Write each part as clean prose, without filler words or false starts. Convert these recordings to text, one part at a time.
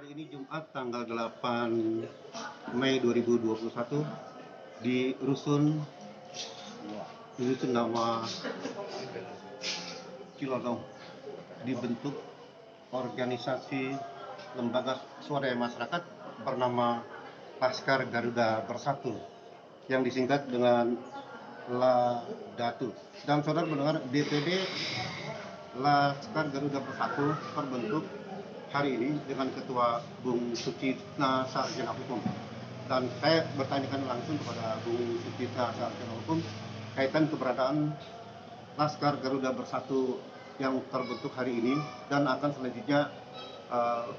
Hari ini Jumat tanggal 8 Mei 2021 di rusun nama Cilodong dibentuk organisasi lembaga swadaya masyarakat bernama Laskar Garuda Bersatu yang disingkat dengan LADATU. Dan saudara mendengar DPD Laskar Garuda Bersatu terbentuk hari ini dengan Ketua Bung Sucipta Sarjana Hukum. Dan saya bertanyakan langsung kepada Bung Sucipta Sarjana Hukum kaitan keberadaan Laskar Garuda Bersatu yang terbentuk hari ini dan akan selanjutnya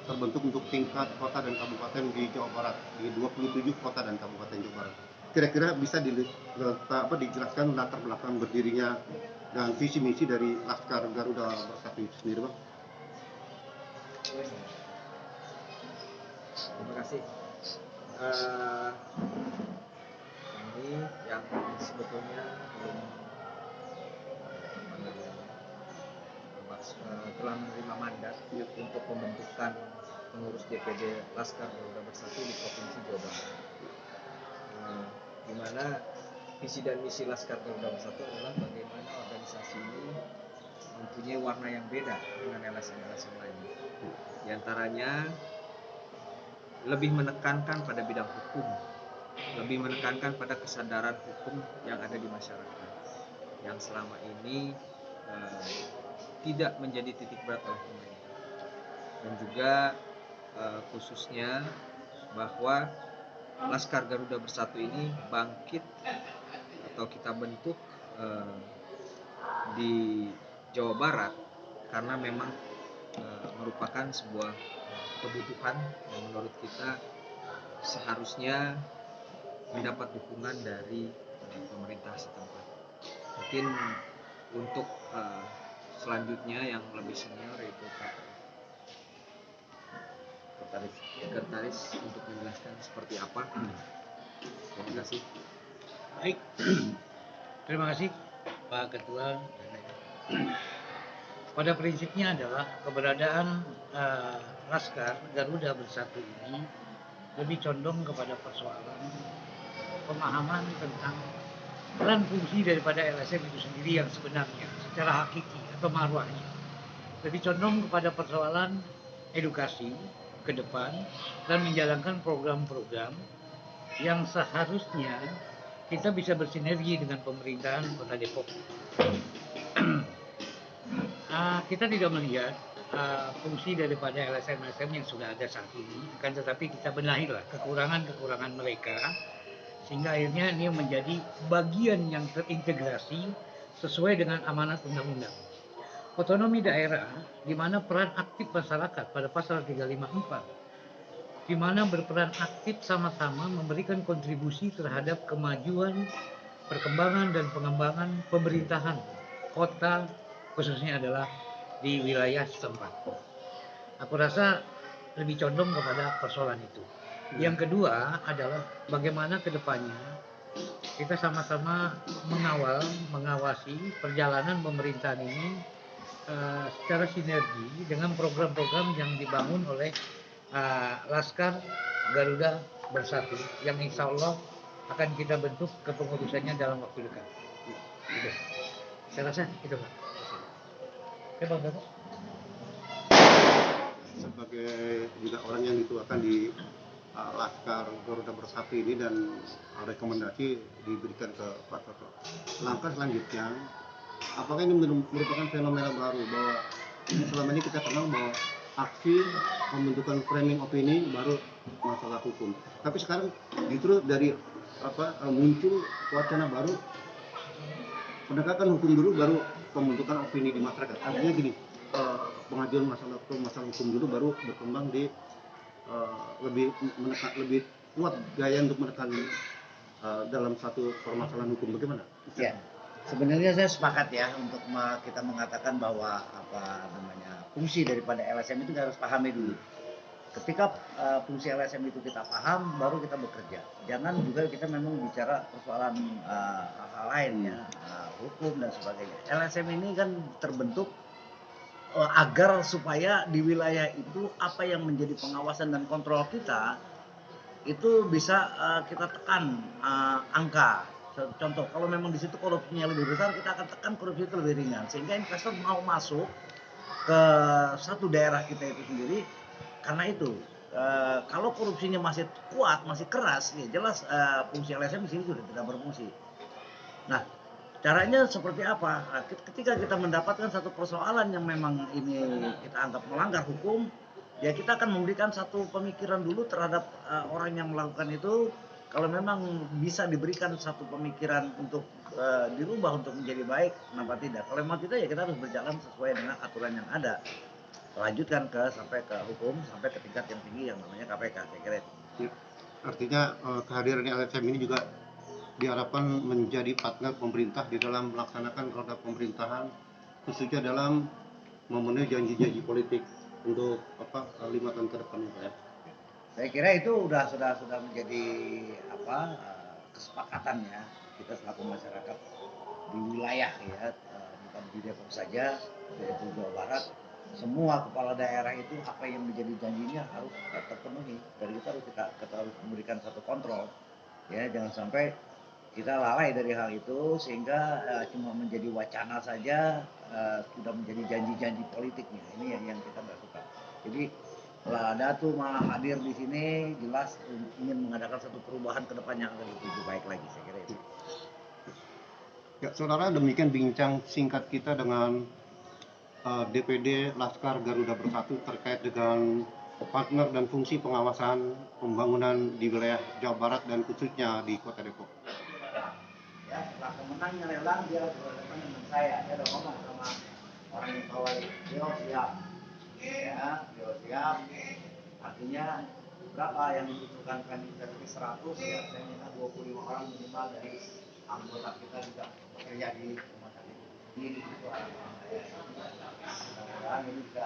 terbentuk untuk tingkat kota dan kabupaten di Jawa Barat, di 27 kota dan kabupaten Jawa Barat. Kira-kira bisa dijelaskan latar belakang berdirinya dan visi misi dari Laskar Garuda Bersatu itu sendiri, Bang? Terima kasih. Ini yang sebetulnya telah menerima mandat untuk pembentukan pengurus DPD Laskar Garuda Bersatu di Provinsi Jawa Barat. Di mana visi dan misi Laskar Garuda Bersatu adalah bagaimana organisasi ini mempunyai warna yang beda dengan LSM-LSM lainnya. Di antaranya lebih menekankan pada bidang hukum, lebih menekankan pada kesadaran hukum yang ada di masyarakat, yang selama ini tidak menjadi titik berat oleh pemerintah. Dan juga khususnya bahwa Laskar Garuda Bersatu ini bangkit atau kita bentuk di Jawa Barat karena memang merupakan sebuah kebutuhan yang menurut kita seharusnya mendapat dukungan dari pemerintah setempat. Mungkin untuk selanjutnya yang lebih senior yaitu Pak Sekretaris untuk menjelaskan seperti apa. Terima kasih. Baik, terima kasih Pak Ketua. Pada prinsipnya adalah keberadaan Laskar Garuda Bersatu ini lebih condong kepada persoalan pemahaman tentang peran fungsi daripada LSM itu sendiri yang sebenarnya secara hakiki atau marwahnya. Lebih condong kepada persoalan edukasi ke depan dan menjalankan program-program yang seharusnya kita bisa bersinergi dengan pemerintahan Kota Depok. Kita tidak melihat fungsi daripada LSM-LSM yang sudah ada saat ini, kan tetapi kita benahilah kekurangan-kekurangan mereka sehingga akhirnya ini menjadi bagian yang terintegrasi sesuai dengan amanat undang-undang. Otonomi daerah di mana peran aktif masyarakat pada pasal 354 di mana berperan aktif sama-sama memberikan kontribusi terhadap kemajuan, perkembangan dan pengembangan pemerintahan kota khususnya adalah di wilayah setempat. Aku rasa lebih condong kepada persoalan itu. Yang kedua adalah bagaimana ke depannya kita sama-sama mengawasi perjalanan pemerintahan ini secara sinergi dengan program-program yang dibangun oleh Laskar Garuda Bersatu yang insya Allah akan kita bentuk kepengurusannya dalam waktu dekat. Gitu. Saya rasa itu Pak. Sebagai juga orang yang dituakan di Laskar Garuda Bersatu ini dan rekomendasi diberikan ke Pak Toto. Langkah selanjutnya, apakah ini merupakan fenomena baru bahwa selama ini kita kenal bahwa aksi pembentukan framing opini baru masalah hukum, tapi sekarang justru dari muncul wacana baru penegakan hukum dulu baru pembentukan opini di masyarakat. Artinya gini, pengajuan masalah hukum dulu baru berkembang di lebih kuat gaya untuk menekan dalam satu permasalahan hukum. Bagaimana? Ya, sebenarnya saya sepakat ya untuk kita mengatakan bahwa fungsi daripada LSM itu harus pahami dulu. Ketika fungsi LSM itu kita paham, baru kita bekerja. Jangan juga kita memang bicara persoalan hal-hal lain ya, hukum dan sebagainya. LSM ini kan terbentuk agar supaya di wilayah itu apa yang menjadi pengawasan dan kontrol kita itu bisa kita tekan angka. Contoh, kalau memang di situ korupsinya lebih besar, kita akan tekan korupsi itu lebih ringan, sehingga investor mau masuk ke satu daerah kita itu sendiri. Karena itu kalau korupsinya masih kuat, masih keras, ya jelas fungsi LSM di sini sudah tidak berfungsi. Nah, caranya seperti apa? Nah, ketika kita mendapatkan satu persoalan yang memang ini kita anggap melanggar hukum, ya kita akan memberikan satu pemikiran dulu terhadap orang yang melakukan itu. Kalau memang bisa diberikan satu pemikiran untuk dirubah untuk menjadi baik, kenapa tidak? Kalau memang tidak, ya kita harus berjalan sesuai dengan aturan yang ada. Lanjutkan sampai ke hukum, sampai ke tingkat yang tinggi yang namanya KPK, saya kira itu. Ya. Artinya kehadiran LSM ini juga diharapkan menjadi partner pemerintah di dalam melaksanakan roda pemerintahan, khususnya dalam memenuhi janji-janji politik untuk 5 tahun ke depan, Pak ya. Saya kira itu sudah menjadi kesepakatannya kita selaku masyarakat di wilayah ya, bukan di Depok saja, di Depok Jawa Barat, semua kepala daerah itu apa yang menjadi janjinya harus terpenuhi. Dan kita harus memberikan satu kontrol, ya jangan sampai kita lalai dari hal itu sehingga cuma menjadi wacana saja, sudah menjadi janji-janji politiknya. Ini yang kita nggak suka. Jadi kalau ada tuh malah hadir di sini jelas ingin mengadakan satu perubahan ke depan yang lebih baik lagi, saya kira itu. Ya, saudara, demikian bincang singkat kita dengan DPD Laskar Garuda Bersatu terkait dengan partner dan fungsi pengawasan pembangunan di wilayah Jawa Barat dan khususnya di Kota Depok. Ya, setelah pemenangnya lelang dia berhadapan dengan saya udah ngomong sama orang yang tawari, dia siap, ya, dia siap. Artinya berapa yang dibutuhkan kandidat 100, ya saya minta 25 orang minimal dari anggota kita juga bekerja di rumah sakit ini. Itu harapan saya. Mudah-mudahan ini bisa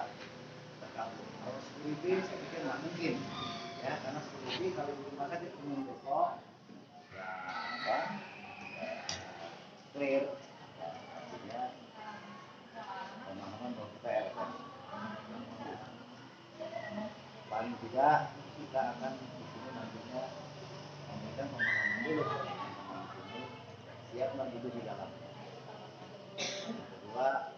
terkabul. Kalau security saya pikir nggak mungkin, ya karena security kalau di rumah sakit umum Depok ya clear, ya pemahaman bahwa kita RSM paling tidak kita akan di sini nantinya memberikan pemahaman dulu di sini siap nggak duduk di dalam. Yang kedua